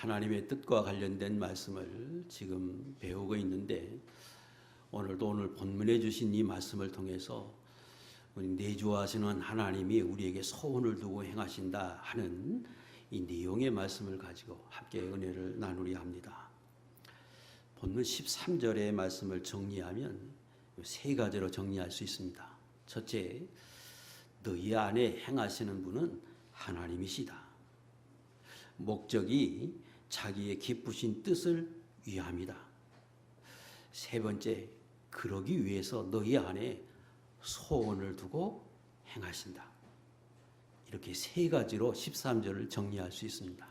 하나님의 뜻과 관련된 말씀을 지금 배우고 있는데, 오늘 본문에 주신 이 말씀을 통해서 우리 내주하시는 하나님이 우리에게 소원을 두고 행하신다 하는 이 내용의 말씀을 가지고 함께 은혜를 나누려 합니다. 본문 13절의 말씀을 정리하면 세 가지로 정리할 수 있습니다. 첫째, 너희 안에 행하시는 분은 하나님이시다. 목적이 자기의 기쁘신 뜻을 위함이다. 세 번째, 그러기 위해서 너희 안에 소원을 두고 행하신다. 이렇게 세 가지로 13절을 정리할 수 있습니다.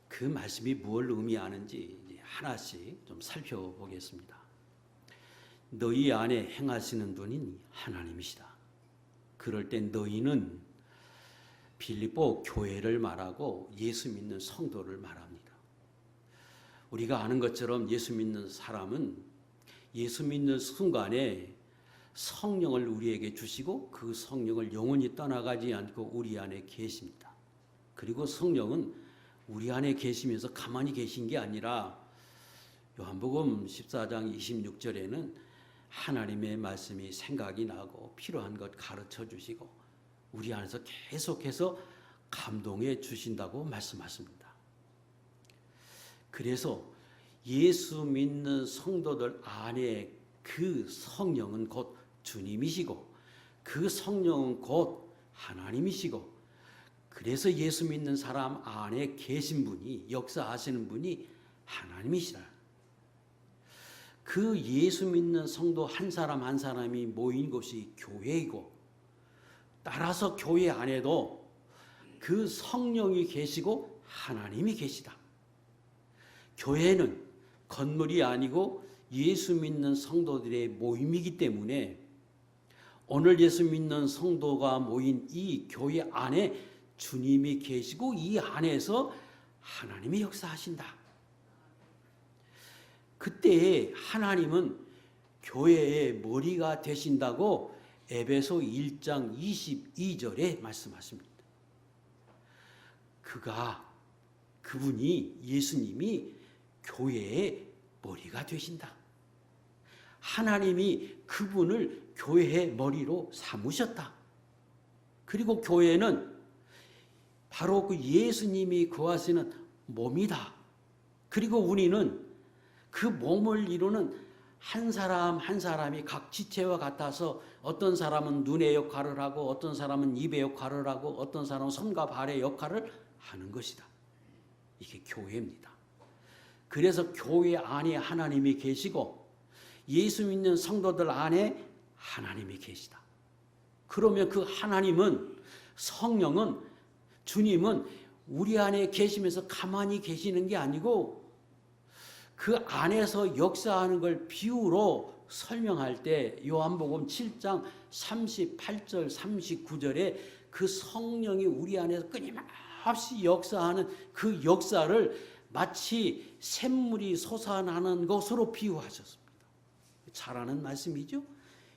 그 말씀이 무엇을 의미하는지 하나씩 좀 살펴보겠습니다. 너희 안에 행하시는 분인 하나님이시다. 그럴 때 너희는 빌립보 교회를 말하고 예수 믿는 성도를 말합니다. 우리가 아는 것처럼 예수 믿는 사람은 예수 믿는 순간에 성령을 우리에게 주시고 그 성령을 영원히 떠나가지 않고 우리 안에 계십니다. 그리고 성령은 우리 안에 계시면서 가만히 계신 게 아니라 요한복음 14장 26절에는 하나님의 말씀이 생각이 나고 필요한 것 가르쳐 주시고 우리 안에서 계속해서 감동해 주신다고 말씀하십니다. 그래서 예수 믿는 성도들 안에 그 성령은 곧 주님이시고 그 성령은 곧 하나님이시고, 그래서 예수 믿는 사람 안에 계신 분이, 역사하시는 분이 하나님이시라. 그 예수 믿는 성도 한 사람 한 사람이 모인 곳이 교회이고, 따라서 교회 안에도 그 성령이 계시고 하나님이 계시다. 교회는 건물이 아니고 예수 믿는 성도들의 모임이기 때문에 오늘 예수 믿는 성도가 모인 이 교회 안에 주님이 계시고 이 안에서 하나님이 역사하신다. 그때 하나님은 교회의 머리가 되신다고 에베소 1장 22절에 말씀하십니다. 그분이 예수님이 교회의 머리가 되신다. 하나님이 그분을 교회의 머리로 삼으셨다. 그리고 교회는 바로 그 예수님이 거하시는 몸이다. 그리고 우리는 그 몸을 이루는 한 사람 한 사람이 각 지체와 같아서 어떤 사람은 눈의 역할을 하고 어떤 사람은 입의 역할을 하고 어떤 사람은 손과 발의 역할을 하는 것이다. 이게 교회입니다. 그래서 교회 안에 하나님이 계시고 예수 믿는 성도들 안에 하나님이 계시다. 그러면 그 하나님은, 성령은, 주님은 우리 안에 계시면서 가만히 계시는 게 아니고 그 안에서 역사하는 걸 비유로 설명할 때 요한복음 7장 38절 39절에 그 성령이 우리 안에서 끊임없이 역사하는 그 역사를 마치 샘물이 솟아나는 것으로 비유하셨습니다. 잘 아는 말씀이죠?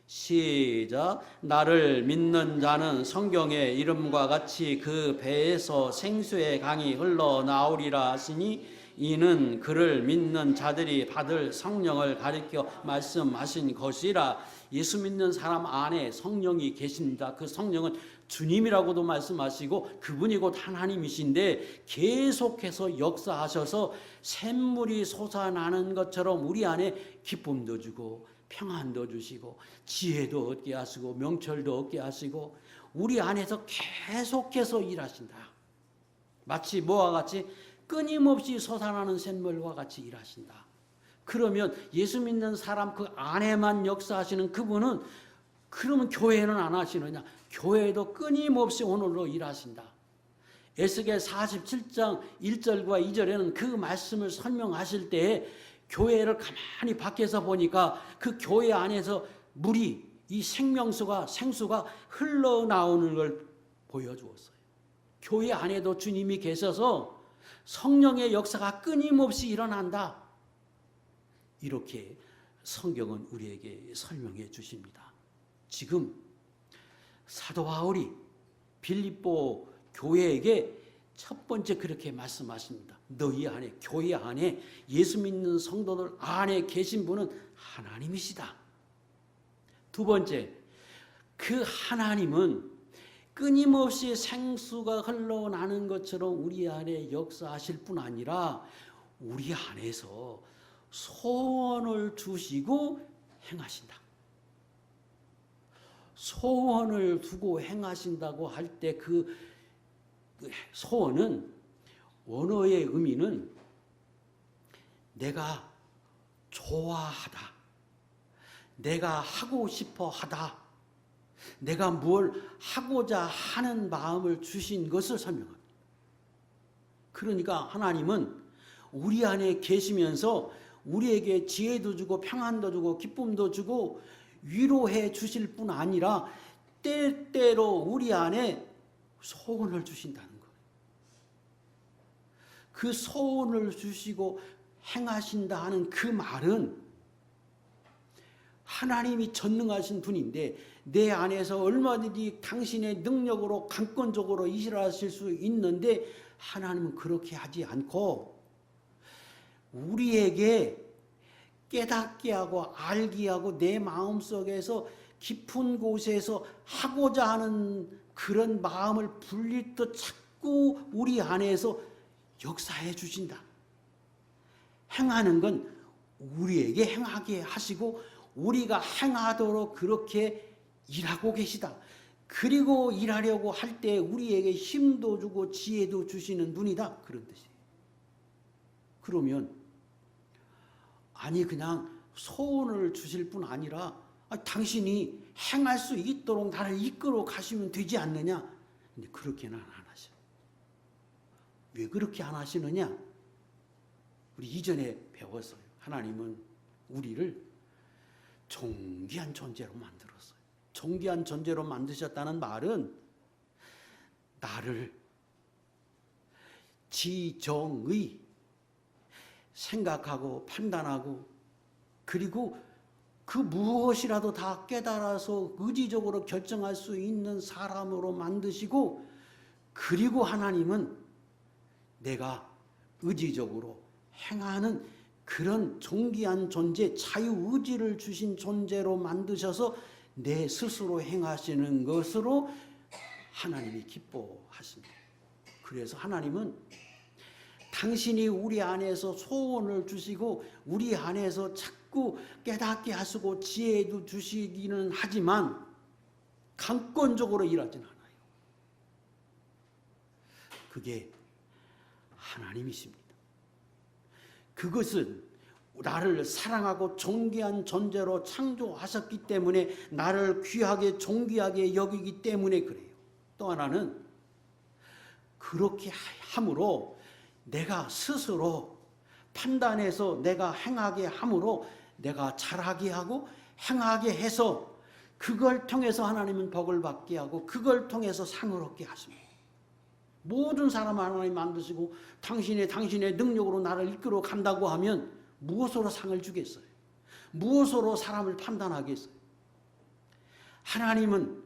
시작. 나를 믿는 자는 성경의 이름과 같이 그 배에서 생수의 강이 흘러나오리라 하시니 이는 그를 믿는 자들이 받을 성령을 가리켜 말씀하신 것이라. 예수 믿는 사람 안에 성령이 계십니다. 그 성령은 주님이라고도 말씀하시고 그분이 곧 하나님이신데 계속해서 역사하셔서 샘물이 솟아나는 것처럼 우리 안에 기쁨도 주고 평안도 주시고 지혜도 얻게 하시고 명철도 얻게 하시고 우리 안에서 계속해서 일하신다. 마치 뭐와 같이? 끊임없이 솟아나는 샘물과 같이 일하신다. 그러면 예수 믿는 사람 그 안에만 역사하시는 그분은, 그러면 교회는 안 하시느냐? 교회도 끊임없이 오늘로 일하신다. 에스겔 47장 1절과 2절에는 그 말씀을 설명하실 때에 교회를 가만히 밖에서 보니까 그 교회 안에서 물이, 이 생수가 흘러나오는 걸 보여주었어요. 교회 안에도 주님이 계셔서 성령의 역사가 끊임없이 일어난다. 이렇게 성경은 우리에게 설명해 주십니다. 지금 사도 바울이 빌립보 교회에게 첫 번째 그렇게 말씀하십니다. 너희 안에, 교회 안에, 예수 믿는 성도들 안에 계신 분은 하나님이시다. 두 번째, 그 하나님은 끊임없이 생수가 흘러나는 것처럼 우리 안에 역사하실 뿐 아니라 우리 안에서 소원을 주시고 행하신다. 소원을 두고 행하신다고 할 때 그 소원은 원어의 의미는 내가 좋아하다, 내가 하고 싶어 하다, 내가 뭘 하고자 하는 마음을 주신 것을 설명합니다. 그러니까 하나님은 우리 안에 계시면서 우리에게 지혜도 주고 평안도 주고 기쁨도 주고 위로해 주실 뿐 아니라 때때로 우리 안에 소원을 주신다는 거예요. 그 소원을 주시고 행하신다 하는 그 말은 하나님이 전능하신 분인데 내 안에서 얼마든지 당신의 능력으로 강권적으로 일하실 수 있는데 하나님은 그렇게 하지 않고 우리에게 깨닫게 하고 알게 하고 내 마음속에서 깊은 곳에서 하고자 하는 그런 마음을 불릴 듯 자꾸 우리 안에서 역사해 주신다. 행하는 건 우리에게 행하게 하시고 우리가 행하도록 그렇게 일하고 계시다. 그리고 일하려고 할 때 우리에게 힘도 주고 지혜도 주시는 분이다. 그런 뜻이에요. 그러면 아니 그냥 소원을 주실 뿐 아니라 당신이 행할 수 있도록 나를 이끌어 가시면 되지 않느냐? 근데 그렇게는 안 하셔. 왜 그렇게 안 하시느냐? 우리 이전에 배웠어요. 하나님은 우리를 존귀한 존재로 만들었어요. 존귀한 존재로 만드셨다는 말은 나를 지정의 생각하고 판단하고 그리고 그 무엇이라도 다 깨달아서 의지적으로 결정할 수 있는 사람으로 만드시고 그리고 하나님은 내가 의지적으로 행하는 그런 존귀한 존재, 자유의지를 주신 존재로 만드셔서 내 스스로 행하시는 것으로 하나님이 기뻐하십니다. 그래서 하나님은 당신이 우리 안에서 소원을 주시고 우리 안에서 자꾸 깨닫게 하시고 지혜도 주시기는 하지만 강권적으로 일하진 않아요. 그게 하나님이십니다. 그것은 나를 사랑하고 존귀한 존재로 창조하셨기 때문에 나를 귀하게 존귀하게 여기기 때문에 그래요. 또 하나는 그렇게 함으로 내가 스스로 판단해서 내가 행하게 함으로 내가 잘하게 하고 행하게 해서 그걸 통해서 하나님은 복을 받게 하고 그걸 통해서 상을 얻게 하십니다. 모든 사람을 하나님 만드시고 당신의 능력으로 나를 이끌어 간다고 하면 무엇으로 상을 주겠어요? 무엇으로 사람을 판단하겠어요? 하나님은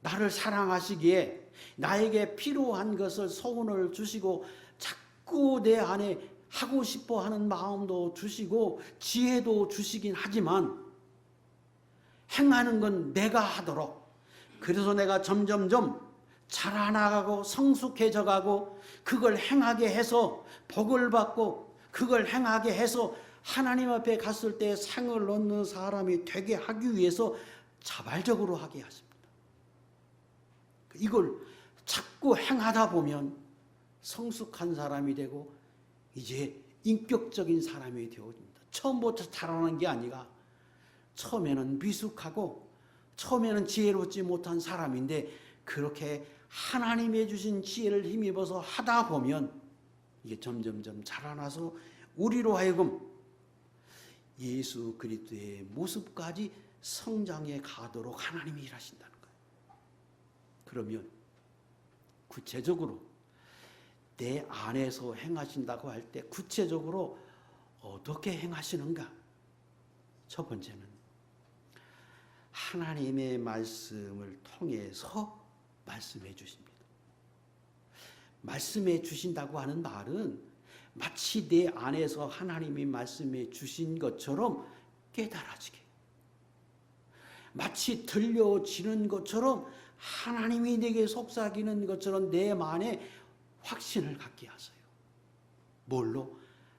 나를 사랑하시기에 나에게 필요한 것을 소원을 주시고 자꾸 내 안에 하고 싶어 하는 마음도 주시고 지혜도 주시긴 하지만 행하는 건 내가 하도록 그래서 내가 점점점 자라나가고 성숙해져 가고 그걸 행하게 해서 복을 받고 그걸 행하게 해서 하나님 앞에 갔을 때 상을 얻는 사람이 되게 하기 위해서 자발적으로 하게 하십니다. 이걸 자꾸 행하다 보면 성숙한 사람이 되고 이제 인격적인 사람이 되어집니다. 처음부터 잘하는 게 아니라 처음에는 미숙하고 처음에는 지혜롭지 못한 사람인데 그렇게 하나님이 주신 지혜를 힘입어서 하다 보면 이게 점점점 자라나서 우리로 하여금 예수 그리스도의 모습까지 성장해 가도록 하나님이 일하신다는 거예요. 그러면 구체적으로 내 안에서 행하신다고 할 때 구체적으로 어떻게 행하시는가? 첫 번째는 하나님의 말씀을 통해서 말씀해 주십니다. 말씀해 주신다고 하는 말은 마치 내 안에서 하나님이 말씀해 주신 것처럼 깨달아지게, 마치 들려지는 것처럼 하나님이 내게 속삭이는 것처럼 내 안에 확신을 갖게 하세요. 뭘로?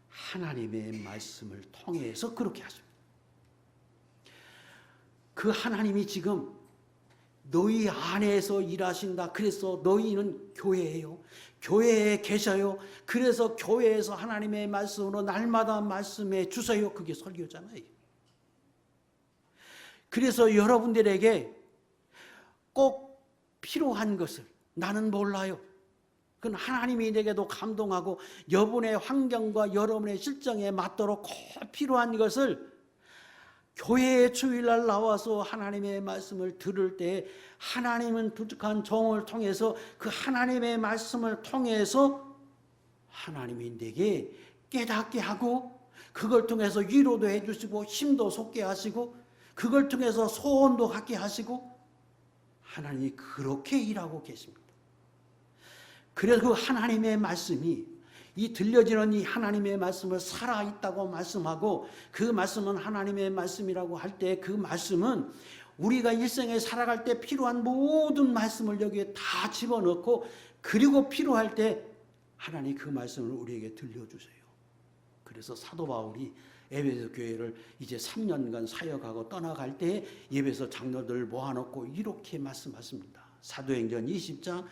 하나님의 말씀을 통해서 그렇게 하십니다. 그 하나님이 지금 너희 안에서 일하신다. 그래서 너희는 교회예요. 교회에 계셔요. 그래서 교회에서 하나님의 말씀으로 날마다 말씀해 주세요. 그게 설교잖아요. 그래서 여러분들에게 꼭 필요한 것을, 나는 몰라요, 그건 하나님이 내게도 감동하고 여러분의 환경과 여러분의 실정에 맞도록 꼭 필요한 것을 교회에 주일날 나와서 하나님의 말씀을 들을 때 하나님은 부족한 종을 통해서 그 하나님의 말씀을 통해서 하나님이 내게 깨닫게 하고 그걸 통해서 위로도 해주시고 힘도 솟게 하시고 그걸 통해서 소원도 갖게 하시고 하나님이 그렇게 일하고 계십니다. 그래서 그 하나님의 말씀이 이 들려지는 이 하나님의 말씀을 살아있다고 말씀하고 그 말씀은 하나님의 말씀이라고 할 때 그 말씀은 우리가 일생에 살아갈 때 필요한 모든 말씀을 여기에 다 집어넣고 그리고 필요할 때 하나님 그 말씀을 우리에게 들려주세요. 그래서 사도 바울이 에베소 교회를 이제 3년간 사역하고 떠나갈 때 예배소 장로들 모아놓고 이렇게 말씀하십니다. 사도행전 20장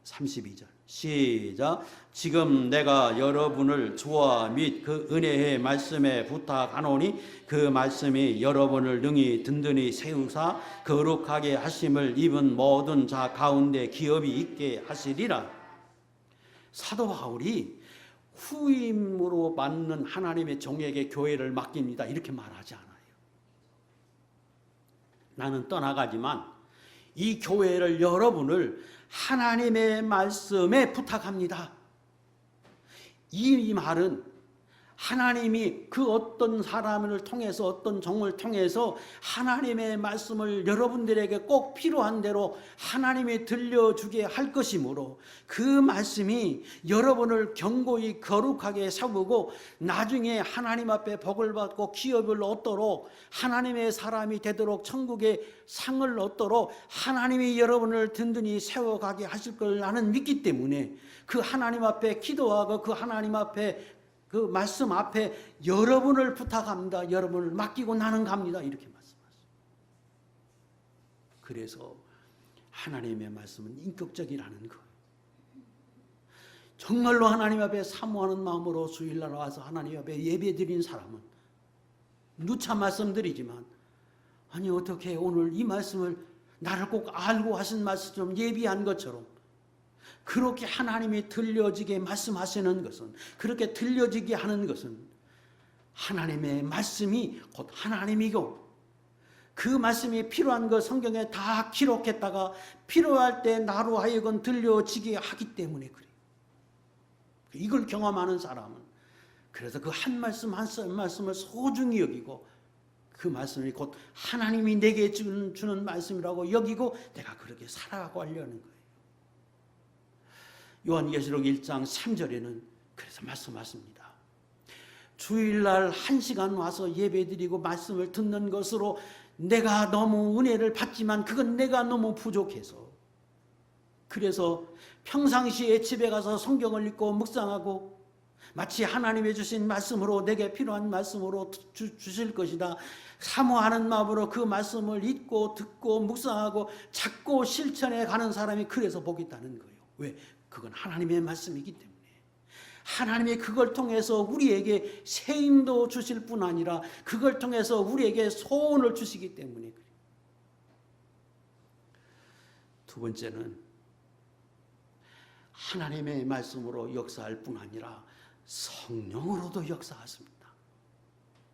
32절 시작. 지금 내가 여러분을 주와 및 그 은혜의 말씀에 부탁하노니 그 말씀이 여러분을 능히 든든히 세우사 거룩하게 하심을 입은 모든 자 가운데 기업이 있게 하시리라. 사도 바울이 후임으로 받는 하나님의 종에게 교회를 맡깁니다. 이렇게 말하지 않아요. 나는 떠나가지만 이 교회를 여러분을 하나님의 말씀에 부탁합니다. 이 말은 하나님이 그 어떤 사람을 통해서 어떤 종을 통해서 하나님의 말씀을 여러분들에게 꼭 필요한 대로 하나님이 들려주게 할 것이므로 그 말씀이 여러분을 견고히 거룩하게 세우고 나중에 하나님 앞에 복을 받고 기업을 얻도록 하나님의 사람이 되도록 천국의 상을 얻도록 하나님이 여러분을 든든히 세워가게 하실 걸 나는 믿기 때문에 그 하나님 앞에 기도하고 그 하나님 앞에 그 말씀 앞에 여러분을 부탁합니다. 여러분을 맡기고 나는 갑니다. 이렇게 말씀하셨어요. 그래서 하나님의 말씀은 인격적이라는 거예요. 정말로 하나님 앞에 사모하는 마음으로 주일날 와서 하나님 앞에 예배드린 사람은 누차 말씀드리지만 아니 어떻게 오늘 이 말씀을 나를 꼭 알고 하신 말씀 좀 예비한 것처럼 그렇게 하나님이 들려지게 말씀하시는 것은 그렇게 들려지게 하는 것은 하나님의 말씀이 곧 하나님이고 그 말씀이 필요한 것 성경에 다 기록했다가 필요할 때 나로 하여금 들려지게 하기 때문에 그래요. 이걸 경험하는 사람은 그래서 그 한 말씀 한 말씀을 소중히 여기고 그 말씀이 곧 하나님이 내게 주는 말씀이라고 여기고 내가 그렇게 살아가고 하려는 거예요. 요한계시록 1장 3절에는 그래서 말씀하십니다. 주일날 1시간 와서 예배드리고 말씀을 듣는 것으로 내가 너무 은혜를 받지만 그건 내가 너무 부족해서 그래서 평상시에 집에 가서 성경을 읽고 묵상하고 마치 하나님이 주신 말씀으로 내게 필요한 말씀으로 주실 것이다 사모하는 마음으로 그 말씀을 읽고 듣고 묵상하고 찾고 실천해 가는 사람이 그래서 복이 있다는 거예요. 왜? 그건 하나님의 말씀이기 때문에 하나님이 그걸 통해서 우리에게 세임도 주실 뿐 아니라 그걸 통해서 우리에게 소원을 주시기 때문에 그래요. 두 번째는 하나님의 말씀으로 역사할 뿐 아니라 성령으로도 역사하십니다.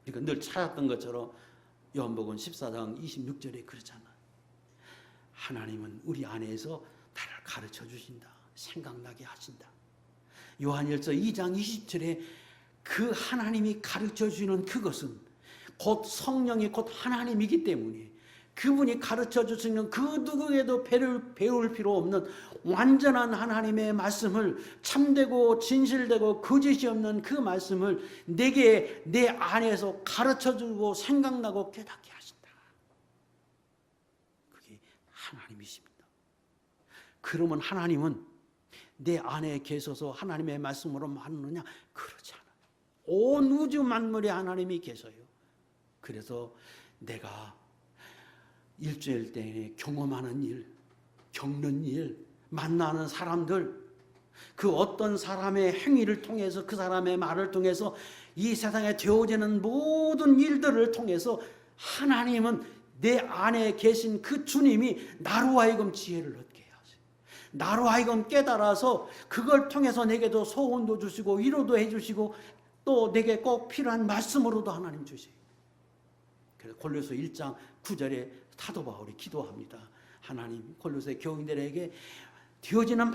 그러니까 늘 찾았던 것처럼 요한복음 14장 26절에 그러잖아요. 하나님은 우리 안에서 나를 가르쳐 주신다. 생각나게 하신다. 요한일서 2장 20절에 그 하나님이 가르쳐 주는 그것은 곧 성령이 곧 하나님이기 때문에 그분이 가르쳐 주시는 그 누구에도 배울 필요 없는 완전한 하나님의 말씀을, 참되고 진실되고 거짓이 없는 그 말씀을 내게 내 안에서 가르쳐 주고 생각나고 깨닫게 하신다. 그게 하나님이십니다. 그러면 하나님은 내 안에 계셔서 하나님의 말씀으로 만느냐? 그렇지 않아요. 온 우주 만물에 하나님이 계셔요. 그래서 내가 일주일 내내 경험하는 일, 겪는 일, 만나는 사람들, 그 어떤 사람의 행위를 통해서, 그 사람의 말을 통해서 이 세상에 되어지는 모든 일들을 통해서 하나님은 내 안에 계신 그 주님이 나로 하여금 지혜를 얻게 하세요. 나로 하여금 깨달아서 그걸 통해서 내게도 소원도 주시고 위로도 해주시고 또 내게 꼭 필요한 말씀으로도 하나님 주세요. 그래서 골로새 1장 9절에 사도 바울이 기도합니다. 하나님, 골로새 교인들에게 되어지는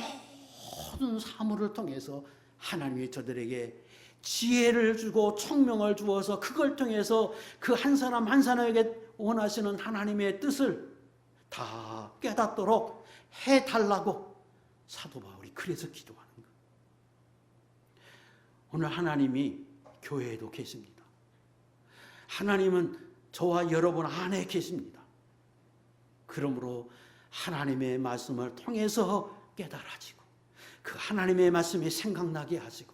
모든 사물을 통해서 하나님이 저들에게 지혜를 주고 총명을 주어서 그걸 통해서 그 한 사람 한 사람에게 원하시는 하나님의 뜻을 다 깨닫도록 해달라고 사도 바울이 그래서 기도하는 거예요. 오늘 하나님이 교회에도 계십니다. 하나님은 저와 여러분 안에 계십니다. 그러므로 하나님의 말씀을 통해서 깨달아지고 그 하나님의 말씀이 생각나게 하시고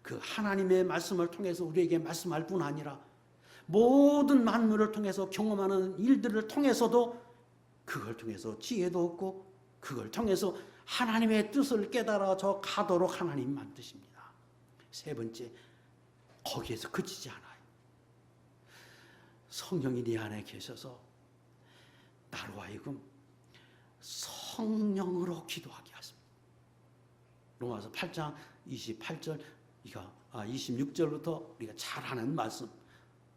그 하나님의 말씀을 통해서 우리에게 말씀할 뿐 아니라 모든 만물을 통해서 경험하는 일들을 통해서도 그걸 통해서 지혜도 얻고 그걸 통해서 하나님의 뜻을 깨달아져 가도록 하나님 만드십니다. 세 번째, 거기에서 그치지 않아요. 성령이 네 안에 계셔서 나로 하여금 성령으로 기도하게 하십니다. 로마서 8장 28절, 26절부터 우리가 잘 아는 말씀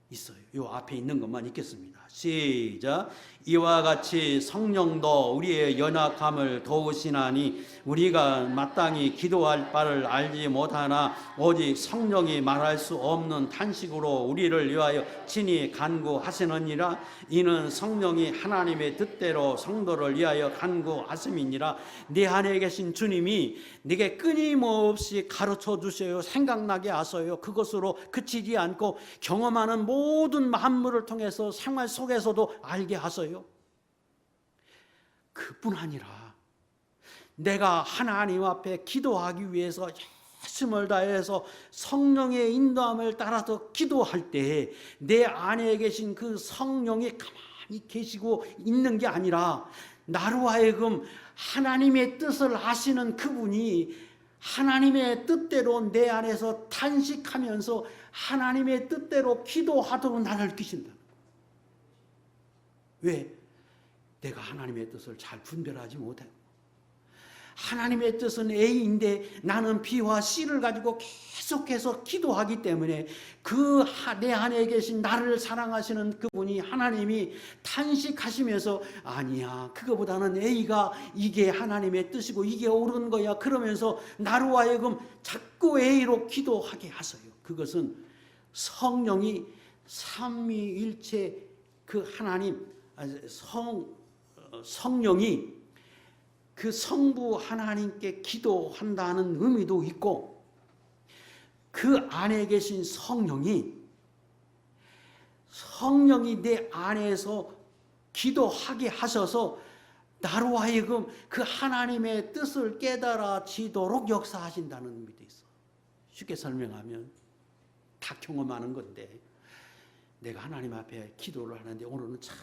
있어요. 이 앞에 있는 것만 읽겠습니다. 시작. 이와 같이 성령도 우리의 연약함을 도우시나니 우리가 마땅히 기도할 바를 알지 못하나 오직 성령이 말할 수 없는 탄식으로 우리를 위하여 친히 간구하시느니라. 이는 성령이 하나님의 뜻대로 성도를 위하여 간구하심이니라. 네 안에 계신 주님이 네게 끊임없이 가르쳐 주셔요. 생각나게 하셔요. 그것으로 그치지 않고 경험하는 모든 만물을 통해서 생활 속에서도 알게 하셔요. 그뿐 아니라 내가 하나님 앞에 기도하기 위해서 열심을 다해서 성령의 인도함을 따라서 기도할 때 내 안에 계신 그 성령이 가만히 계시고 있는 게 아니라 나로 하여금 하나님의 뜻을 아시는 그분이 하나님의 뜻대로 내 안에서 탄식하면서 하나님의 뜻대로 기도하도록 나를 끼신다. 왜? 내가 하나님의 뜻을 잘 분별하지 못해요. 하나님의 뜻은 A인데 나는 B와 C를 가지고 계속해서 기도하기 때문에 그 내 안에 계신 나를 사랑하시는 그분이 하나님이 탄식하시면서 아니야, 그거보다는 A가 이게 하나님의 뜻이고 이게 옳은 거야 그러면서 나로 하여금 자꾸 A로 기도하게 하세요. 그것은 성령이 삼위일체 그 하나님 성령이 그 성부 하나님께 기도한다는 의미도 있고 그 안에 계신 성령이 내 안에서 기도하게 하셔서 나로 하여금 그 하나님의 뜻을 깨달아지도록 역사하신다는 의미도 있어. 쉽게 설명하면 다 경험하는 건데 내가 하나님 앞에 기도를 하는데 오늘은 참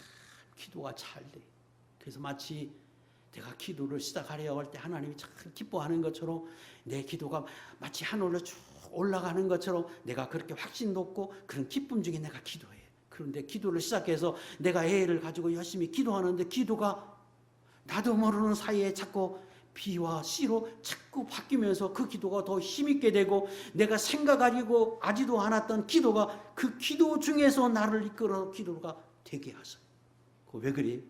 기도가 잘 돼. 그래서 마치 내가 기도를 시작하려고 할 때 하나님이 참 기뻐하는 것처럼 내 기도가 마치 하늘로 쭉 올라가는 것처럼 내가 그렇게 확신도 없고 그런 기쁨 중에 내가 기도해. 그런데 기도를 시작해서 내가 애를 가지고 열심히 기도하는데 기도가 나도 모르는 사이에 자꾸 B와 C로 자꾸 바뀌면서 그 기도가 더 힘있게 되고 내가 생각하려고 하지도 않았던 기도가 그 기도 중에서 나를 이끌어 기도가 되게 하셔요. 왜 그래?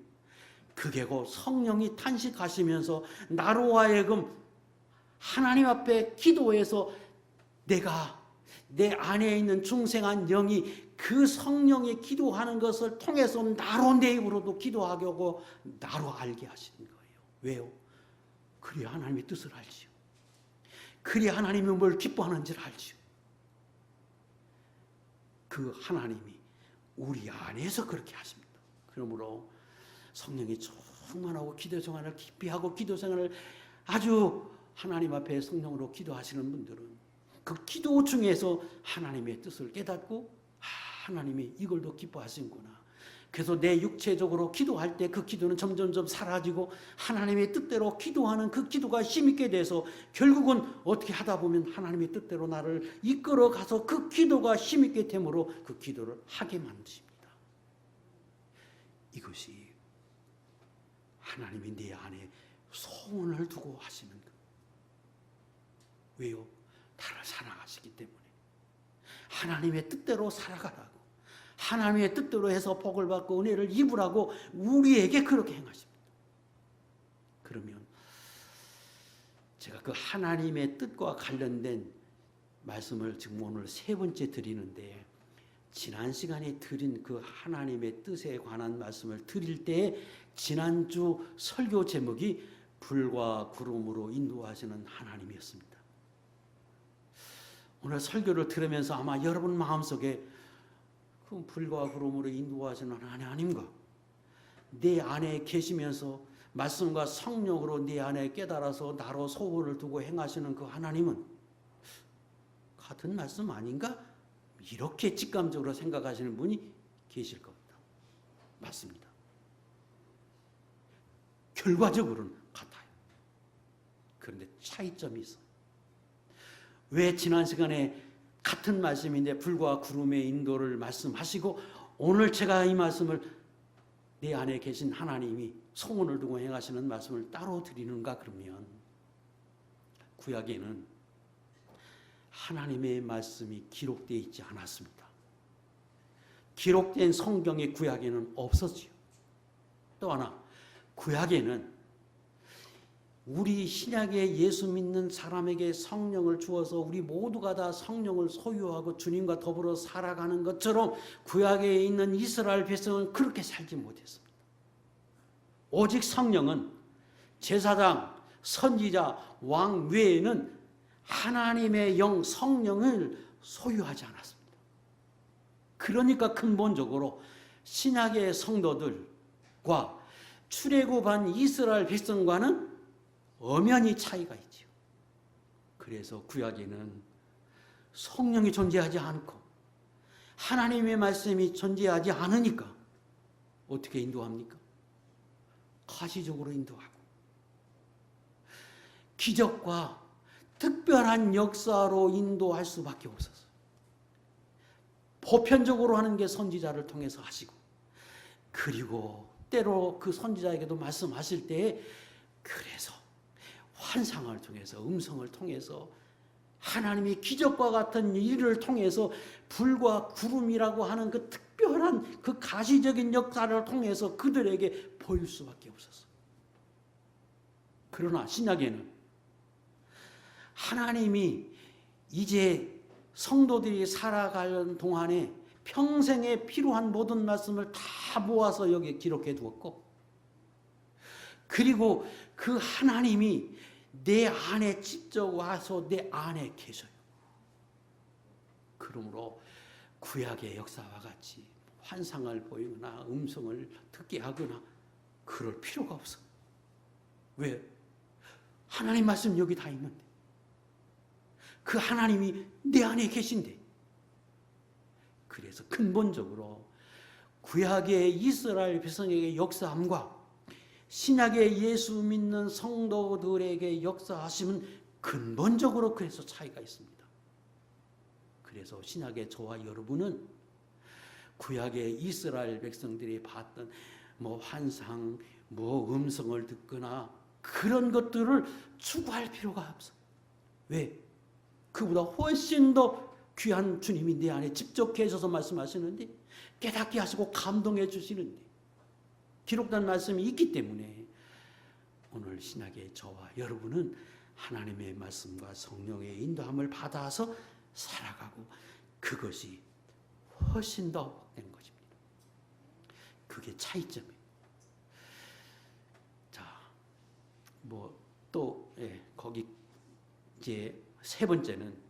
그게 곧 성령이 탄식하시면서 나로 하여금 하나님 앞에 기도해서 내가 내 안에 있는 중생한 영이 그 성령이 기도하는 것을 통해서 나로 내 입으로도 기도하게 하고 나로 알게 하시는 거예요. 왜요? 그래야 하나님의 뜻을 알지요. 그래야 하나님이 뭘 기뻐하는지를 알지요. 그 하나님이 우리 안에서 그렇게 하십니다. 그러므로 성령이 충만하고 기도 생활을 깊이 하고 기도 생활을 아주 하나님 앞에 성령으로 기도하시는 분들은 그 기도 중에서 하나님의 뜻을 깨닫고 하나님이 이걸도 기뻐하시는구나. 그래서 내 육체적으로 기도할 때 그 기도는 점점점 사라지고 하나님의 뜻대로 기도하는 그 기도가 힘있게 돼서 결국은 어떻게 하다 보면 하나님의 뜻대로 나를 이끌어 가서 그 기도가 힘있게 됨으로 그 기도를 하게 만드십니다. 이것이 하나님이 내 안에 소원을 두고 하시는 것. 왜요? 나를 사랑하시기 때문에. 하나님의 뜻대로 살아가라고. 하나님의 뜻대로 해서 복을 받고 은혜를 입으라고 우리에게 그렇게 행하십니다. 그러면 제가 그 하나님의 뜻과 관련된 말씀을 지금 오늘 세 번째 드리는데, 지난 시간에 드린 그 하나님의 뜻에 관한 말씀을 드릴 때 지난주 설교 제목이 불과 구름으로 인도하시는 하나님이었습니다. 오늘 설교를 들으면서 아마 여러분 마음속에 그 불과 구름으로 인도하시는 하나님과 내 안에 계시면서 말씀과 성령으로 내 안에 깨달아서 나로 소원을 두고 행하시는 그 하나님은 같은 말씀 아닌가? 이렇게 직감적으로 생각하시는 분이 계실 겁니다. 맞습니다. 결과적으로는 같아요. 그런데 차이점이 있어요. 왜 지난 시간에 같은 말씀인데 불과 구름의 인도를 말씀하시고 오늘 제가 이 말씀을 내 안에 계신 하나님이 소원을 두고 행하시는 말씀을 따로 드리는가? 그러면 구약에는 하나님의 말씀이 기록되어 있지 않았습니다. 기록된 성경의 구약에는 없었지요. 또 하나, 구약에는 우리 신약의 예수 믿는 사람에게 성령을 주어서 우리 모두가 다 성령을 소유하고 주님과 더불어 살아가는 것처럼 구약에 있는 이스라엘 백성은 그렇게 살지 못했습니다. 오직 성령은 제사장, 선지자, 왕 외에는 하나님의 영 성령을 소유하지 않았습니다. 그러니까 근본적으로 신약의 성도들과 출애굽한 이스라엘 백성과는 엄연히 차이가 있죠. 그래서 구약에는 성령이 존재하지 않고 하나님의 말씀이 존재하지 않으니까 어떻게 인도합니까? 가시적으로 인도하고 기적과 특별한 역사로 인도할 수밖에 없었어요. 보편적으로 하는 게 선지자를 통해서 하시고, 그리고 때로 그 선지자에게도 말씀하실 때 그래서 환상을 통해서 음성을 통해서 하나님이 기적과 같은 일을 통해서 불과 구름이라고 하는 그 특별한 그 가시적인 역사를 통해서 그들에게 보일 수밖에 없었어요. 그러나 신약에는 하나님이 이제 성도들이 살아가는 동안에 평생에 필요한 모든 말씀을 다 모아서 여기에 기록해 두었고, 그리고 그 하나님이 내 안에 직접 와서 내 안에 계셔요. 그러므로 구약의 역사와 같이 환상을 보이거나 음성을 듣게 하거나 그럴 필요가 없어. 왜? 하나님 말씀 여기 다 있는데. 그 하나님이 내 안에 계신데. 그래서 근본적으로 구약의 이스라엘 백성에게 역사함과 신약의 예수 믿는 성도들에게 역사하심은 근본적으로 그래서 차이가 있습니다. 그래서 신약의 저와 여러분은 구약의 이스라엘 백성들이 봤던 환상, 음성을 듣거나 그런 것들을 추구할 필요가 없어. 왜? 그보다 훨씬 더 귀한 주님이 내 안에 직접 계셔서 말씀하시는데, 깨닫게 하시고 감동해 주시는데, 기록된 말씀이 있기 때문에 오늘 신약의 저와 여러분은 하나님의 말씀과 성령의 인도함을 받아서 살아가고 그것이 훨씬 더 복된 것입니다. 그게 차이점이에요. 자, 또 거기 이제 세 번째는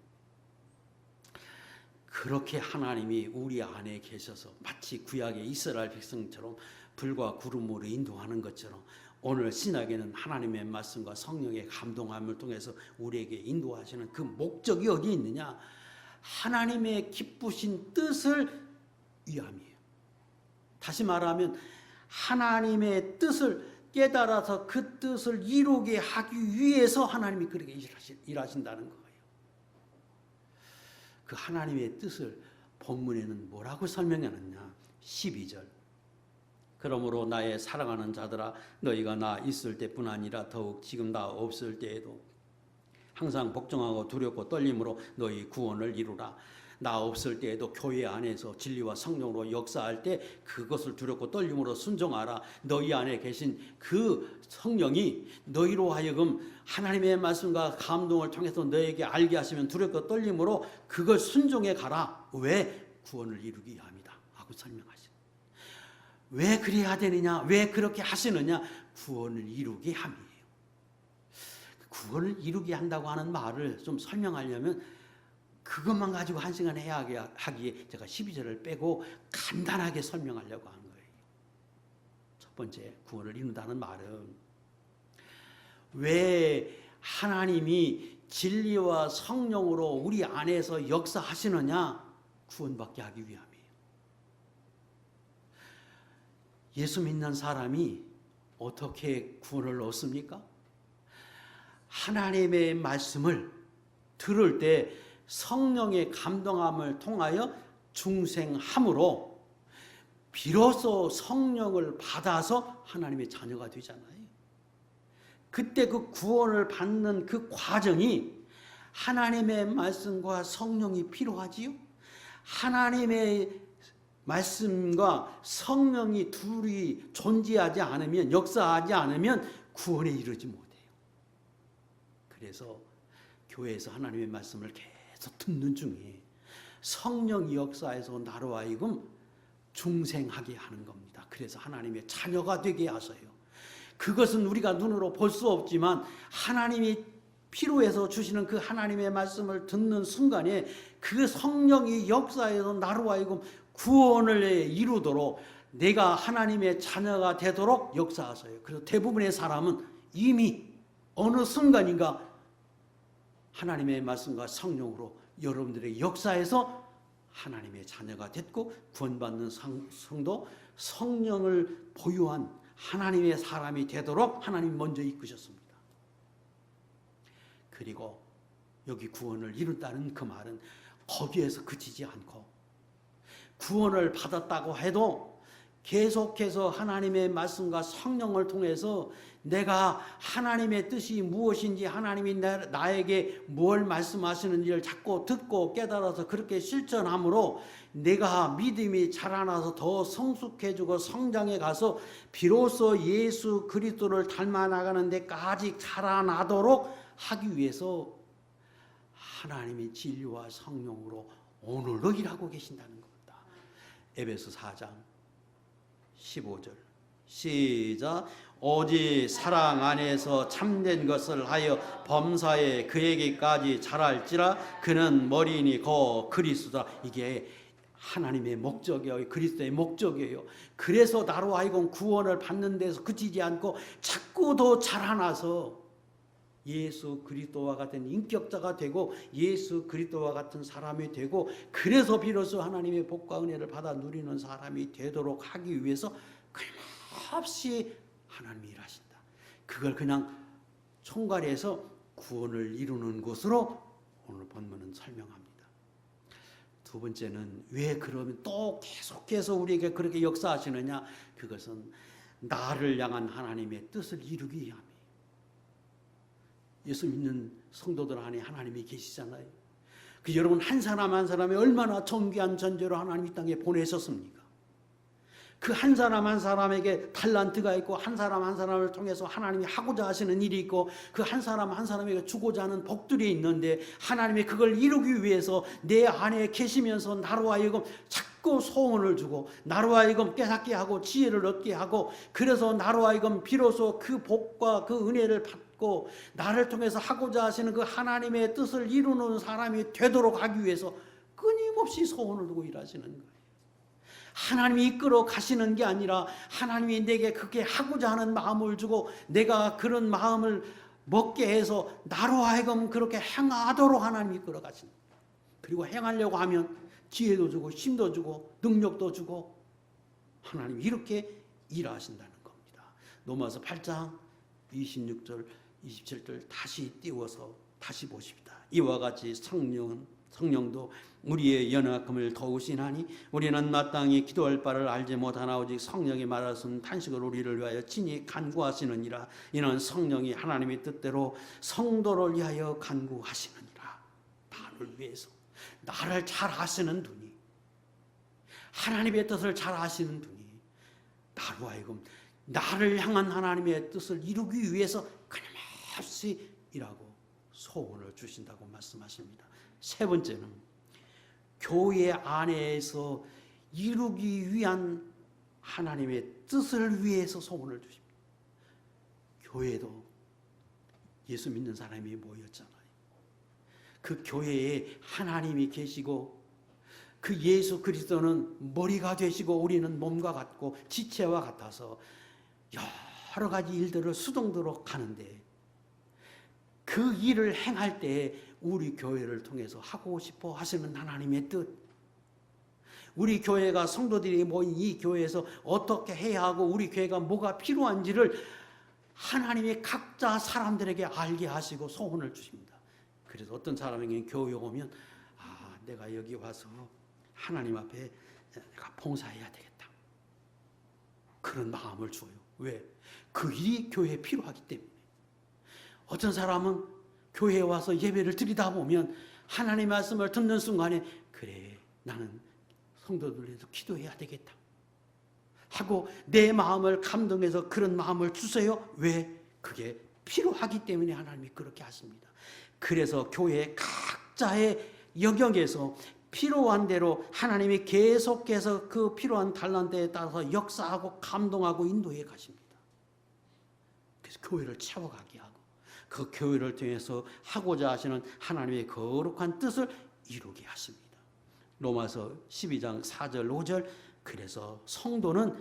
그렇게 하나님이 우리 안에 계셔서 마치 구약의 이스라엘 백성처럼 불과 구름으로 인도하는 것처럼 오늘 신약에는 하나님의 말씀과 성령의 감동함을 통해서 우리에게 인도하시는 그 목적이 어디 있느냐? 하나님의 기쁘신 뜻을 위함이에요. 다시 말하면 하나님의 뜻을 깨달아서 그 뜻을 이루게 하기 위해서 하나님이 그렇게 일하신다는 거예요. 그 하나님의 뜻을 본문에는 뭐라고 설명하느냐? 12절. 그러므로 나의 사랑하는 자들아 너희가 나 있을 때뿐 아니라 더욱 지금 나 없을 때에도 항상 복종하고 두렵고 떨림으로 너희 구원을 이루라. 나 없을 때에도 교회 안에서 진리와 성령으로 역사할 때 그것을 두렵고 떨림으로 순종하라. 너희 안에 계신 그 성령이 너희로 하여금 하나님의 말씀과 감동을 통해서 너에게 알게 하시면 두렵고 떨림으로 그걸 순종해 가라. 왜? 구원을 이루기 위함이다 하고 설명하시죠. 왜 그래야 되느냐? 왜 그렇게 하시느냐? 구원을 이루게 함이에요. 구원을 이루게 한다고 하는 말을 좀 설명하려면 그것만 가지고 한 시간 해야 하기에 제가 12절을 빼고 간단하게 설명하려고 하는 거예요. 첫 번째, 구원을 이룬다는 말은 왜 하나님이 진리와 성령으로 우리 안에서 역사하시느냐? 구원받게 하기 위함이에요. 예수 믿는 사람이 어떻게 구원을 얻습니까? 하나님의 말씀을 들을 때 성령의 감동함을 통하여 중생함으로 비로소 성령을 받아서 하나님의 자녀가 되잖아요. 그때 그 구원을 받는 그 과정이 하나님의 말씀과 성령이 필요하지요. 하나님의 말씀과 성령이 둘이 존재하지 않으면, 역사하지 않으면 구원에 이르지 못해요. 그래서 교회에서 하나님의 말씀을 계속 듣는 중에 성령이 역사해서 나로 하여금 중생하게 하는 겁니다. 그래서 하나님의 자녀가 되게 하셔요. 그것은 우리가 눈으로 볼 수 없지만 하나님이 필요해서 주시는 그 하나님의 말씀을 듣는 순간에 그 성령이 역사해서 나로 하여금 구원을 이루도록 내가 하나님의 자녀가 되도록 역사하셔요. 그래서 대부분의 사람은 이미 어느 순간인가 하나님의 말씀과 성령으로 여러분들의 역사에서 하나님의 자녀가 됐고 구원받는 성도, 성령을 보유한 하나님의 사람이 되도록 하나님 먼저 이끄셨습니다. 그리고 여기 구원을 이룬다는 그 말은 거기에서 그치지 않고 구원을 받았다고 해도 계속해서 하나님의 말씀과 성령을 통해서 내가 하나님의 뜻이 무엇인지, 하나님이 나에게 뭘 말씀하시는지를 자꾸 듣고 깨달아서 그렇게 실천함으로 내가 믿음이 자라나서 더 성숙해지고 성장해 가서 비로소 예수 그리스도를 닮아 나가는 데까지 자라나도록 하기 위해서 하나님의 진리와 성령으로 오늘도 일하고 계신다는 겁니다. 에베소 4장 15절 시작. 오직 사랑 안에서 참된 것을 하여 범사에 그에게까지 자랄지라. 그는 머리니 곧 그리스도다. 이게 하나님의 목적이에요. 그리스도의 목적이에요. 그래서 나로 하여금 구원을 받는 데서 그치지 않고 자꾸 더 자라나서 예수 그리스도와 같은 인격자가 되고 예수 그리스도와 같은 사람이 되고 그래서 비로소 하나님의 복과 은혜를 받아 누리는 사람이 되도록 하기 위해서 끊임없이 하나님이 일하신다. 그걸 그냥 총괄해서 구원을 이루는 것으로 오늘 본문은 설명합니다. 두 번째는 왜 그러면 또 계속해서 우리에게 그렇게 역사하시느냐? 그것은 나를 향한 하나님의 뜻을 이루기 위함이에요. 예수 믿는 성도들 안에 하나님이 계시잖아요. 그 여러분 한 사람 한 사람이 얼마나 존귀한 존재로 하나님 이 땅에 보내셨습니까? 그 한 사람 한 사람에게 달란트가 있고 한 사람 한 사람을 통해서 하나님이 하고자 하시는 일이 있고 그 한 사람 한 사람에게 주고자 하는 복들이 있는데 하나님이 그걸 이루기 위해서 내 안에 계시면서 나로 하여금 자꾸 소원을 주고 나로 하여금 깨닫게 하고 지혜를 얻게 하고 그래서 나로 하여금 비로소 그 복과 그 은혜를 받고 나를 통해서 하고자 하시는 그 하나님의 뜻을 이루는 사람이 되도록 하기 위해서 끊임없이 소원을 두고 일하시는 거예요. 하나님이 이끌어 가시는 게 아니라 하나님이 내게 그렇게 하고자 하는 마음을 주고 내가 그런 마음을 먹게 해서 나로 하여금 그렇게 행하도록 하나님이 이끌어 가신다. 그리고 행하려고 하면 지혜도 주고 힘도 주고 능력도 주고 하나님이 이렇게 일하신다는 겁니다. 로마서 8장 26절 27절 다시 띄워서 다시 보십니다. 이와 같이 성령도 우리의 연약함을 도우시나니 우리는 마땅히 기도할 바를 알지 못하나 오직 성령이 말하신 탄식을 우리를 위하여 친히 간구하시느니라. 이는 성령이 하나님의 뜻대로 성도를 위하여 간구하시느니라. 나를 위해서 나를 잘 아시는 분이 하나님의 뜻을 잘 아시는 분이 나로 하여금 나를 향한 하나님의 뜻을 이루기 위해서 끊임없이 일하고 소원을 주신다고 말씀하십니다. 세 번째는 교회 안에서 이루기 위한 하나님의 뜻을 위해서 소원을 주십니다. 교회도 예수 믿는 사람이 모였잖아요. 그 교회에 하나님이 계시고 그 예수 그리스도는 머리가 되시고 우리는 몸과 같고 지체와 같아서 여러 가지 일들을 수동적으로 가는데 그 일을 행할 때 우리 교회를 통해서 하고 싶어 하시는 하나님의 뜻, 우리 교회가 성도들이 모인 이 교회에서 어떻게 해야 하고 우리 교회가 뭐가 필요한지를 하나님이 각자 사람들에게 알게 하시고 소원을 주십니다. 그래서 어떤 사람에게 교회 오면 내가 여기 와서 하나님 앞에 내가 봉사해야 되겠다. 그런 마음을 줘요. 왜? 그 일이 교회에 필요하기 때문에. 어떤 사람은 교회에 와서 예배를 드리다 보면 하나님의 말씀을 듣는 순간에 그래 나는 성도들 위해서 기도해야 되겠다 하고 내 마음을 감동해서 그런 마음을 주세요. 왜? 그게 필요하기 때문에 하나님이 그렇게 하십니다. 그래서 교회 각자의 영역에서 필요한 대로 하나님이 계속해서 그 필요한 달란트에 따라서 역사하고 감동하고 인도해 가십니다. 그래서 교회를 채워가게 하고 그 교회를 통해서 하고자 하시는 하나님의 거룩한 뜻을 이루게 하십니다. 로마서 12장 4절 5절 그래서 성도는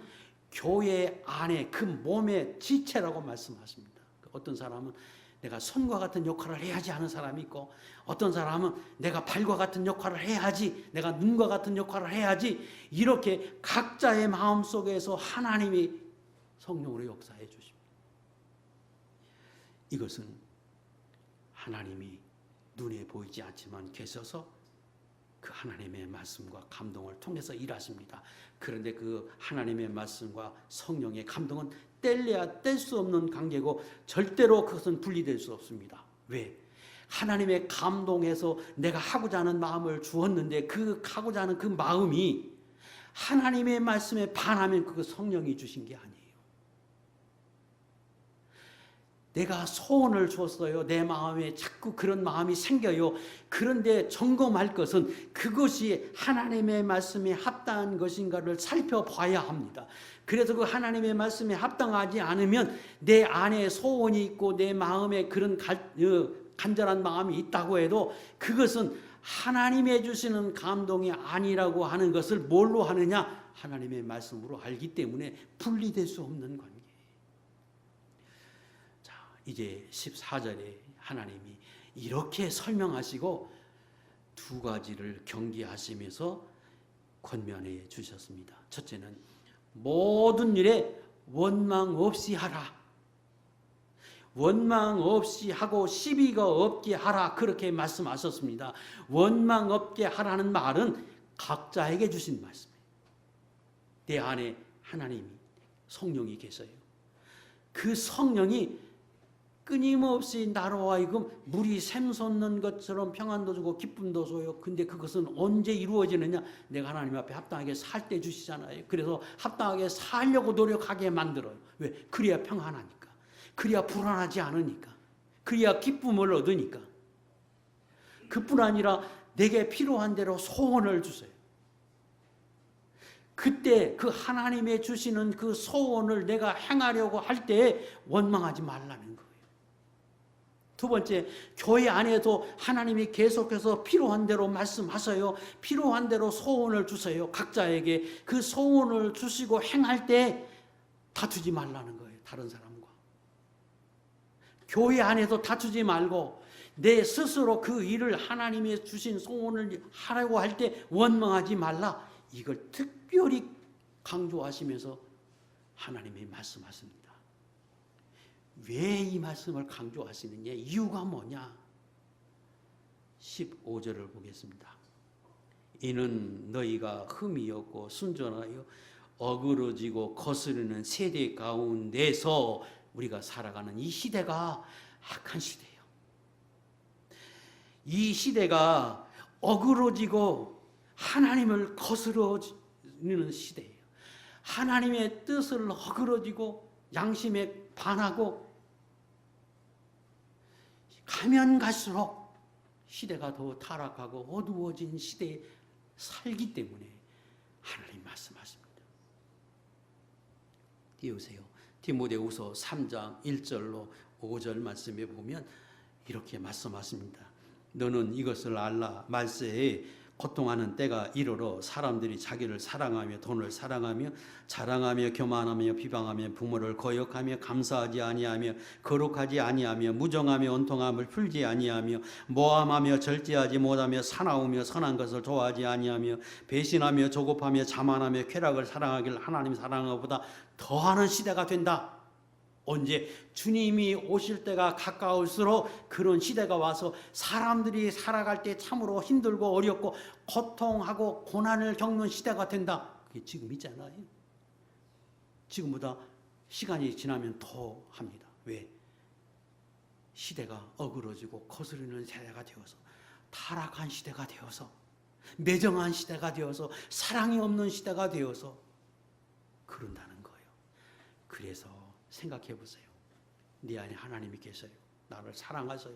교회 안에 그 몸의 지체라고 말씀하십니다. 어떤 사람은 내가 손과 같은 역할을 해야지 하는 사람이 있고 어떤 사람은 내가 발과 같은 역할을 해야지 내가 눈과 같은 역할을 해야지 이렇게 각자의 마음속에서 하나님이 성령으로 역사해 주십니다. 이것은 하나님이 눈에 보이지 않지만 계셔서 그 하나님의 말씀과 감동을 통해서 일하십니다. 그런데 그 하나님의 말씀과 성령의 감동은 뗄래야 뗄 수 없는 관계고 절대로 그것은 분리될 수 없습니다. 왜? 하나님의 감동에서 내가 하고자 하는 마음을 주었는데 그 하고자 하는 그 마음이 하나님의 말씀에 반하면 그거 성령이 주신 게 아니에요. 내가 소원을 줬어요. 내 마음에 자꾸 그런 마음이 생겨요. 그런데 점검할 것은 그것이 하나님의 말씀에 합당한 것인가를 살펴봐야 합니다. 그래서 그 하나님의 말씀에 합당하지 않으면 내 안에 소원이 있고 내 마음에 그런 간절한 마음이 있다고 해도 그것은 하나님의 주시는 감동이 아니라고 하는 것을 뭘로 하느냐? 하나님의 말씀으로 알기 때문에 분리될 수 없는 관계. 이제 14절에 하나님이 이렇게 설명하시고 두 가지를 경계하시면서 권면해 주셨습니다. 첫째는 모든 일에 원망 없이 하라. 원망 없이 하고 시비가 없게 하라. 그렇게 말씀하셨습니다. 원망 없게 하라는 말은 각자에게 주신 말씀이에요. 내 안에 하나님이 성령이 계세요. 그 성령이 끊임없이 나로 하여금 물이 샘솟는 것처럼 평안도 주고 기쁨도 줘요. 근데 그것은 언제 이루어지느냐? 내가 하나님 앞에 합당하게 살 때 주시잖아요. 그래서 합당하게 살려고 노력하게 만들어요. 왜? 그래야 평안하니까. 그래야 불안하지 않으니까. 그래야 기쁨을 얻으니까. 그뿐 아니라 내게 필요한 대로 소원을 주세요. 그때 그 하나님의 주시는 그 소원을 내가 행하려고 할 때 원망하지 말라는 거예요. 두 번째, 교회 안에도 하나님이 계속해서 필요한 대로 말씀하세요. 필요한 대로 소원을 주세요. 각자에게 그 소원을 주시고 행할 때 다투지 말라는 거예요. 다른 사람과. 교회 안에도 다투지 말고 내 스스로 그 일을 하나님이 주신 소원을 하려고 할 때 원망하지 말라. 이걸 특별히 강조하시면서 하나님이 말씀하십니다. 왜 이 말씀을 강조하시느냐? 이유가 뭐냐? 15절을 보겠습니다. 이는 너희가 흠이 없고 순전하여 어그러지고 거스르는 세대 가운데서 우리가 살아가는 이 시대가 악한 시대예요. 이 시대가 어그러지고 하나님을 거스르는 시대예요. 하나님의 뜻을 어그러지고 양심에 반하고 가면 갈수록 시대가 더 타락하고 어두워진 시대에 살기 때문에 하나님 말씀하십니다. 띄우세요. 디모데후서 3장 1절로 5절 말씀에 보면 이렇게 말씀하십니다. 너는 이것을 알라. 말세에 고통하는 때가 이르러 사람들이 자기를 사랑하며 돈을 사랑하며 자랑하며 교만하며 비방하며 부모를 거역하며 감사하지 아니하며 거룩하지 아니하며 무정하며 온통함을 풀지 아니하며 모함하며 절제하지 못하며 사나우며 선한 것을 좋아하지 아니하며 배신하며 조급하며 자만하며 쾌락을 사랑하기를 하나님 사랑하는 것보다 더하는 시대가 된다. 언제? 주님이 오실 때가 가까울수록 그런 시대가 와서 사람들이 살아갈 때 참으로 힘들고 어렵고 고통하고 고난을 겪는 시대가 된다. 그게 지금이잖아요. 지금보다 시간이 지나면 더 합니다. 왜? 시대가 어그러지고 거스르는 세대가 되어서 타락한 시대가 되어서 매정한 시대가 되어서 사랑이 없는 시대가 되어서 그런다는 거예요. 그래서 생각해 보세요. 네 안에 하나님이 계세요. 나를 사랑하세요.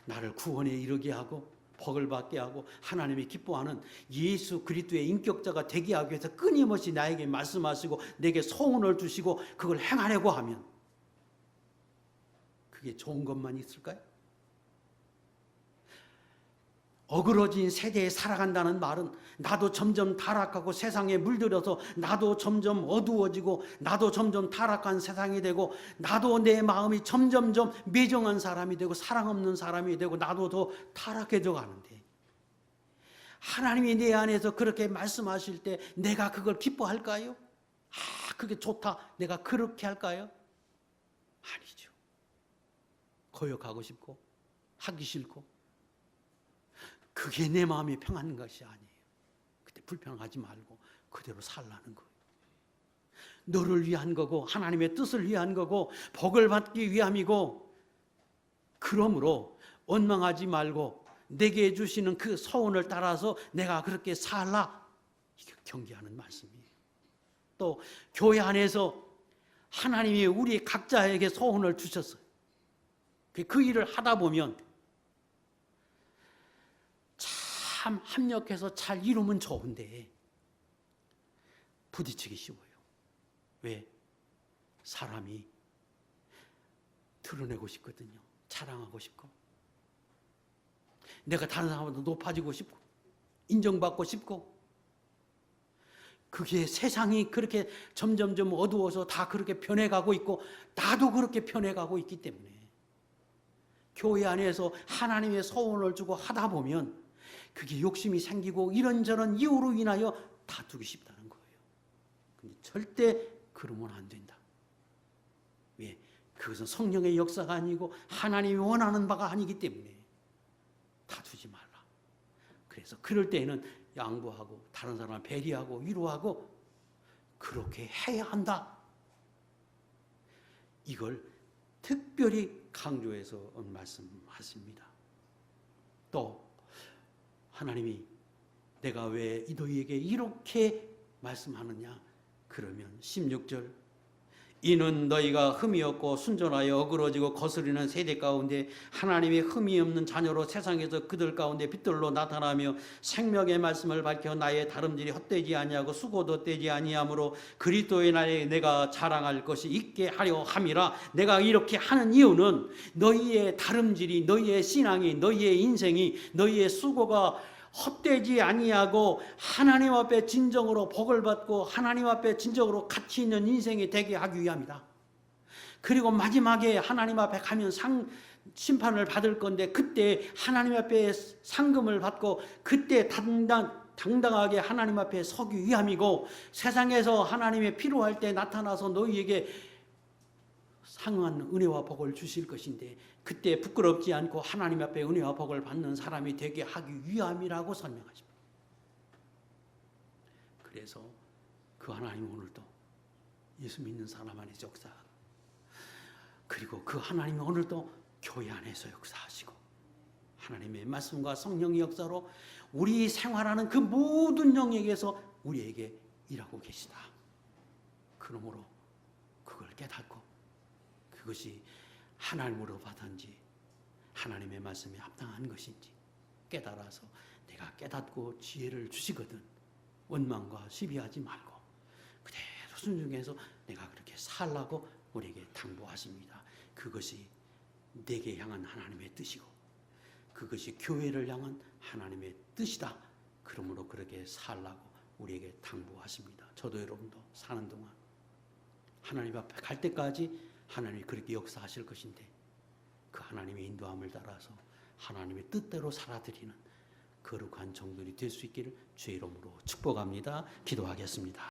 나를 구원에 이르게 하고 복을 받게 하고 하나님이 기뻐하는 예수 그리스도의 인격자가 되게 하기 위해서 끊임없이 나에게 말씀하시고 내게 소원을 주시고 그걸 행하려고 하면 그게 좋은 것만 있을까요? 어그러진 세대에 살아간다는 말은 나도 점점 타락하고 세상에 물들여서 나도 점점 어두워지고 나도 점점 타락한 세상이 되고 나도 내 마음이 점점점 매정한 사람이 되고 사랑 없는 사람이 되고 나도 더 타락해져 가는데 하나님이 내 안에서 그렇게 말씀하실 때 내가 그걸 기뻐할까요? 그게 좋다. 내가 그렇게 할까요? 아니죠. 거역하고 싶고 하기 싫고 그게 내 마음이 평안한 것이 아니에요. 그때 불평하지 말고 그대로 살라는 거예요. 너를 위한 거고 하나님의 뜻을 위한 거고 복을 받기 위함이고 그러므로 원망하지 말고 내게 주시는 그 소원을 따라서 내가 그렇게 살라. 이게 경계하는 말씀이에요. 또 교회 안에서 하나님이 우리 각자에게 소원을 주셨어요. 그 일을 하다 보면 참 합력해서 잘 이루면 좋은데 부딪히기 쉬워요. 왜? 사람이 드러내고 싶거든요. 자랑하고 싶고 내가 다른 사람보다 높아지고 싶고 인정받고 싶고 그게 세상이 그렇게 점점점 어두워서 다 그렇게 변해가고 있고 나도 그렇게 변해가고 있기 때문에 교회 안에서 하나님의 소원을 주고 하다 보면 그게 욕심이 생기고 이런저런 이유로 인하여 다투기 쉽다는 거예요. 근데 절대 그러면 안 된다. 왜? 그것은 성령의 역사가 아니고 하나님이 원하는 바가 아니기 때문에 다투지 말라. 그래서 그럴 때에는 양보하고 다른 사람을 배려하고 위로하고 그렇게 해야 한다. 이걸 특별히 강조해서 말씀하십니다. 또 하나님이 내가 왜 너희에게 이렇게 말씀하느냐? 그러면 16절, 이는 너희가 흠이 없고 순전하여 어그러지고 거스리는 세대 가운데 하나님의 흠이 없는 자녀로 세상에서 그들 가운데 빛들로 나타나며 생명의 말씀을 밝혀 나의 다름질이 헛되지 아니하고 수고도 떼지 아니하므로 그리스도의 날에 내가 자랑할 것이 있게 하려 함이라. 내가 이렇게 하는 이유는 너희의 다름질이, 너희의 신앙이, 너희의 인생이, 너희의 수고가 헛되지 아니하고 하나님 앞에 진정으로 복을 받고 하나님 앞에 진정으로 가치 있는 인생이 되게 하기 위함이다. 그리고 마지막에 하나님 앞에 가면 심판을 받을 건데 그때 하나님 앞에 상금을 받고 그때 당당하게 하나님 앞에 서기 위함이고, 세상에서 하나님의 필요할 때 나타나서 너희에게 상한 은혜와 복을 주실 것인데 그때 부끄럽지 않고 하나님 앞에 은혜와 복을 받는 사람이 되게 하기 위함이라고 설명하십니다. 그래서 그 하나님 오늘도 예수 믿는 사람 안에 역사하고, 그리고 그 하나님이 오늘도 교회 안에서 역사하시고 하나님의 말씀과 성령의 역사로 우리 생활하는 그 모든 영역에서 우리에게 일하고 계시다. 그러므로 그걸 깨닫고 그것이 하나님으로 받은지 하나님의 말씀에 합당한 것인지 깨달아서 내가 깨닫고 지혜를 주시거든 원망과 시비하지 말고 그대로 순종해서 내가 그렇게 살라고 우리에게 당부하십니다. 그것이 내게 향한 하나님의 뜻이고 그것이 교회를 향한 하나님의 뜻이다. 그러므로 그렇게 살라고 우리에게 당부하십니다. 저도 여러분도 사는 동안 하나님 앞에 갈 때까지 하나님이 그렇게 역사하실 것인데 그 하나님의 인도함을 따라서 하나님의 뜻대로 살아드리는 거룩한 종들이 될 수 있기를 주의 이름으로 축복합니다. 기도하겠습니다.